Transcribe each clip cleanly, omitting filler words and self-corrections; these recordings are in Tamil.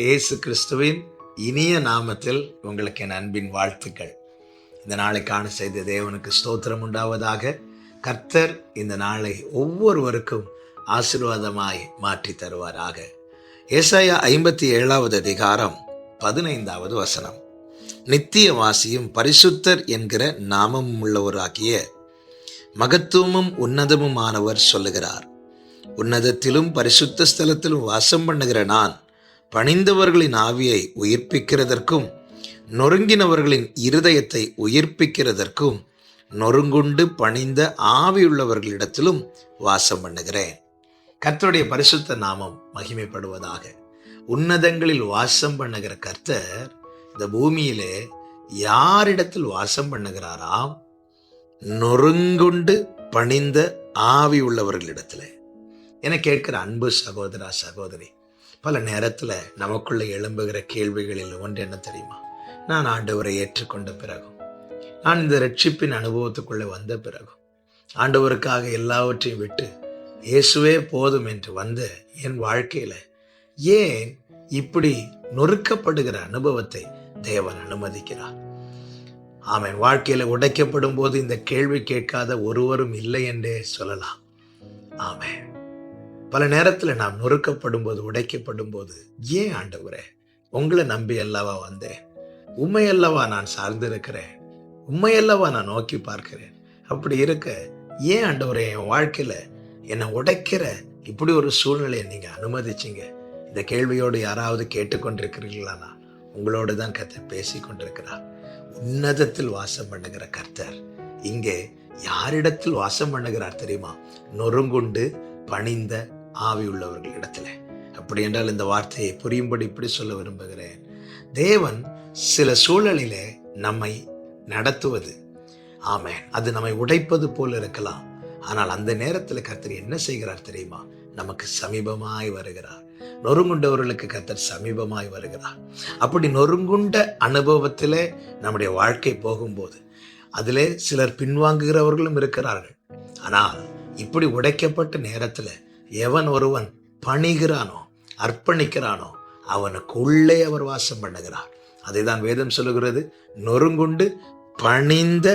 இயேசு கிறிஸ்துவின் இனிய நாமத்தில் உங்களுக்கு என் அன்பின் வாழ்த்துக்கள். இந்த நாளை காண செய்த தேவனுக்கு ஸ்தோத்திரம் உண்டாவதாக. கர்த்தர் இந்த நாளை ஒவ்வொருவருக்கும் ஆசீர்வாதமாய் மாற்றி தருவாராக. ஏசாயா 57 அதிகாரம் 15 வசனம். நித்தியவாசியும் பரிசுத்தர் என்கிற நாமம் உள்ளவராகிய மகத்துவமும் உன்னதமுமானவர் சொல்லுகிறார், உன்னதத்திலும் பரிசுத்த ஸ்தலத்திலும் வாசம் பண்ணுகிற நான் பணிந்தவர்களின் ஆவியை உயிர்ப்பிக்கிறதற்கும் நொறுங்கினவர்களின் இருதயத்தை உயிர்ப்பிக்கிறதற்கும் நொறுங்குண்டு பணிந்த ஆவியுள்ளவர்களிடத்திலும் வாசம் பண்ணுகிறேன். கர்த்தருடைய பரிசுத்த நாமம் மகிமைப்படுவதாக. உன்னதங்களில் வாசம் பண்ணுகிற கர்த்தர் இந்த பூமியிலே யாரிடத்தில் வாசம் பண்ணுகிறாராம்? நொறுங்குண்டு பணிந்த ஆவி உள்ளவர்களிடத்துல. என கேட்கிற அன்பு சகோதரா சகோதரி, பல நேரத்தில் நமக்குள்ள எழும்புகிற கேள்விகளில் ஒன்று என்ன தெரியுமா? நான் ஆண்டவரை ஏற்றுக்கொண்ட பிறகும், நான் இந்த ரட்சிப்பின் அனுபவத்துக்குள்ளே வந்த பிறகும், ஆண்டவருக்காக எல்லாவற்றையும் விட்டு இயேசுவே போதும் என்று வந்த என் வாழ்க்கையில ஏன் இப்படி நொறுக்கப்படுகிற அனுபவத்தை தேவன் அனுமதிக்கிறார்? ஆமென். வாழ்க்கையில உடைக்கப்படும் போது இந்த கேள்வி கேட்காத ஒருவரும் இல்லை என்றே சொல்லலாம். ஆமென். பல நேரத்தில் நாம் நொறுக்கப்படும் போது, உடைக்கப்படும் போது, ஏன் ஆண்டவரே உங்களை நம்பி அல்லவா வந்தேன், உண்மையல்லவா நான் சார்ந்திருக்கிறேன், உண்மையல்லவா நான் நோக்கி பார்க்கிறேன், அப்படி இருக்க ஏன் ஆண்டவரே என் வாழ்க்கையில என்னை உடைக்கிற இப்படி ஒரு சூழ்நிலையை நீங்க அனுமதிச்சிங்க? இந்த கேள்வியோடு யாராவது கேட்டுக்கொண்டிருக்கிறீர்களா? உங்களோடு தான் கர்த்தர் பேசி கொண்டிருக்கிறார். உன்னதத்தில் வாசம் பண்ணுகிற கர்த்தர் இங்கே யாரிடத்தில் வாசம் பண்ணுகிறார் தெரியுமா? நொறுங்குண்டு பணிந்த ஆவி உள்ளவர்களிடத்துல. அப்படி என்றால் இந்த வார்த்தையை புரியும்படி இப்படி சொல்ல விரும்புகிறேன். தேவன் சில சூழலிலே நம்மை நடத்துவது, ஆமென், அது நம்மை உடைப்பது போல இருக்கலாம். ஆனால் அந்த நேரத்தில் கர்த்தர் என்ன செய்கிறார் தெரியுமா? நமக்கு சமீபமாய் வருகிறார். நொறுங்குண்டவர்களுக்கு கர்த்தர் சமீபமாய் வருகிறார். அப்படி நொறுங்குண்ட அனுபவத்திலே நம்முடைய வாழ்க்கை போகும்போது அதிலே சிலர் பின்வாங்குகிறவர்களும் இருக்கிறார்கள். ஆனால் இப்படி உடைக்கப்பட்ட நேரத்தில் எவன் ஒருவன் பணிகிறானோ, அர்ப்பணிக்கிறானோ, அவனுக்குள்ளே அவர் வாசம் பண்ணுகிறார். அதை தான் வேதம் சொல்லுகிறது, நொறுங்குண்டு பணிந்த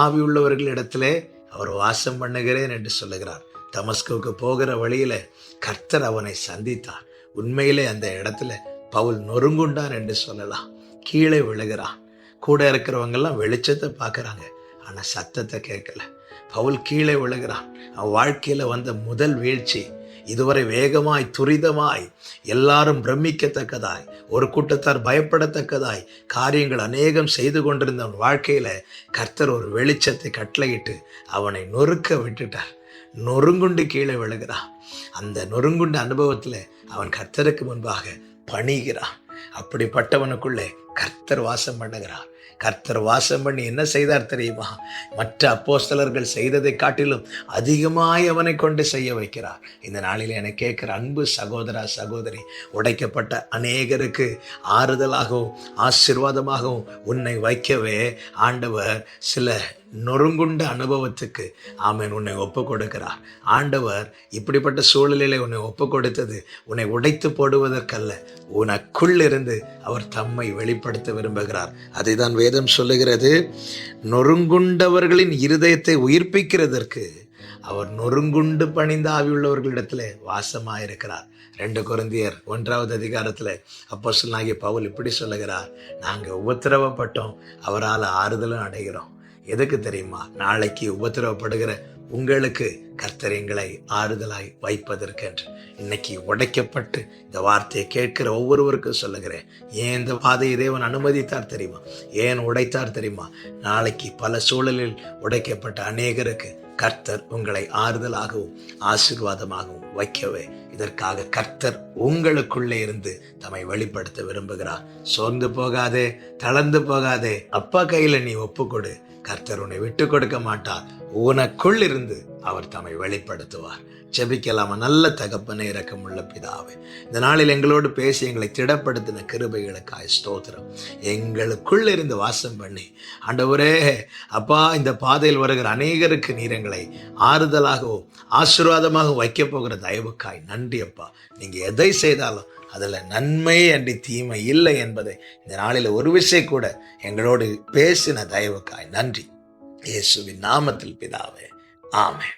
ஆவி உள்ளவர்களிடத்திலே அவர் வாசம் பண்ணுகிறேன் என்று சொல்லுகிறார். தமஸ்குவுக்கு போகிற வழியில கர்த்தர் அவனை சந்தித்தார். உண்மையிலே அந்த இடத்துல பவுல் நொறுங்குண்டான் என்று சொல்லலாம். கீழே விழுகிறான். கூட இருக்கிறவங்கெல்லாம் வெளிச்சத்தை பார்க்கறாங்க, ஆனா சத்தத்தை கேட்கல. பவுல் கீழே விழுகிறான். அவன் வாழ்க்கையில வந்த முதல் வீழ்ச்சி. இதுவரை வேகமாய் துரிதமாய் எல்லாரும் பிரமிக்கத்தக்கதாய், ஒரு கூட்டத்தார் பயப்படத்தக்கதாய் காரியங்கள் அநேகம் செய்து கொண்டிருந்த அவன் வாழ்க்கையில கர்த்தர் ஒரு வெளிச்சத்தை கட்டளையிட்டு அவனை நொறுக்க விட்டுட்டார். நொறுங்குண்டு கீழே விழுகிறான். அந்த நொறுங்குண்ட அனுபவத்துல அவன் கர்த்தருக்கு முன்பாக பணிகிறான். அப்படிப்பட்டவனுக்குள்ளே கர்த்தர் வாசம் பண்ணுகிறார். கர்த்தர் வாசம் பண்ணி என்ன செய்தார் தெரியுமா? மற்ற அப்போஸ்தலர்கள் செய்ததை காட்டிலும் அதிகமாய் அவனை கொண்டு செய்ய வைக்கிறார். இந்த நாளில் என கேட்கிற அன்பு சகோதரா சகோதரி, உடைக்கப்பட்ட அநேகருக்கு ஆறுதலாகவும் ஆசீர்வாதமாகவும் உன்னை வைக்கவே ஆண்டவர் சில நொறுங்குண்ட அனுபவத்துக்கு ஆமென் உன்னை ஒப்பு கொடுக்கிறார். ஆண்டவர் இப்படிப்பட்ட சூழலிலே உன்னை ஒப்பு கொடுத்தது உன்னை உடைத்து போடுவதற்கல்ல, உனக்குள் இருந்து அவர் தம்மை வெளிப்படுத்த விரும்புகிறார். அதை தான் வேதம் சொல்லுகிறது, நொறுங்குண்டவர்களின் இருதயத்தை உயிர்ப்பிக்கிறதற்கு அவர் நொறுங்குண்டு பணிந்த ஆவியுள்ளவர்களிடத்துல வாசமாயிருக்கிறார். 2 கொரிந்தியர் 1 அதிகாரத்துல அப்போஸ்தலனாகிய பவுல் இப்படி சொல்லுகிறார், நாங்க உபத்திரவப்பட்டோம், அவரால் ஆறுதலும் அடைகிறோம். எதுக்கு தெரியுமா? நாளைக்கு உபத்திரவப்படுகிற உங்களுக்கு கர்த்தர் எங்களை ஆறுதலாய் வைப்பதற்கென்று. இன்னைக்கு உடைக்கப்பட்டு இந்த வார்த்தையை கேட்கிற ஒவ்வொருவருக்கும் சொல்லுகிறேன், ஏன் இந்த பாதையை தேவன் அனுமதித்தார் தெரியுமா? ஏன் உடைத்தார் தெரியுமா? நாளைக்கு பல சூழலில் உடைக்கப்பட்ட அநேகருக்கு கர்த்தர் உங்களை ஆறுதலாகவும் ஆசீர்வாதமாகவும் வைக்கவே இதற்காக கர்த்தர் உங்களுக்குள்ளே இருந்து தம்மை வெளிப்படுத்த விரும்புகிறார். சோர்ந்து போகாதே, தளர்ந்து போகாதே. அப்பா கையில நீ ஒப்புக்கொடு. கர்த்தர் உன்னை விட்டு கொடுக்க மாட்டார். உனக்குள் இருந்து அவர் தம்மை வெளிப்படுத்துவார். ஜெபிக்கலாமா? நல்ல தகப்பனே, இரக்கமுள்ள பிதாவே, இந்த நாளில் எங்களோடு பேசி எங்களை திடப்படுத்தின கிருபைகளுக்காய் ஸ்தோத்திரம். எங்களுக்குள் இருந்து வாசம் பண்ணி ஆண்டவரே அப்பா, இந்த பாதையில் வருகிற அநேகருக்கு நீர் எங்களை ஆறுதலாகவும் ஆசீர்வாதமாக வைக்க போகிற தயவுக்காய் நன்றி அப்பா. நீங்க எதை செய்தாலும் அதில் நன்மை அன்றி தீமை இல்லை என்பதை இந்த நாளில் ஒரு விஷயம் கூட எங்களோடு பேசின தயவுக்காய் நன்றி. இயேசுவின் நாமத்தில் பிதாவே, ஆமென்.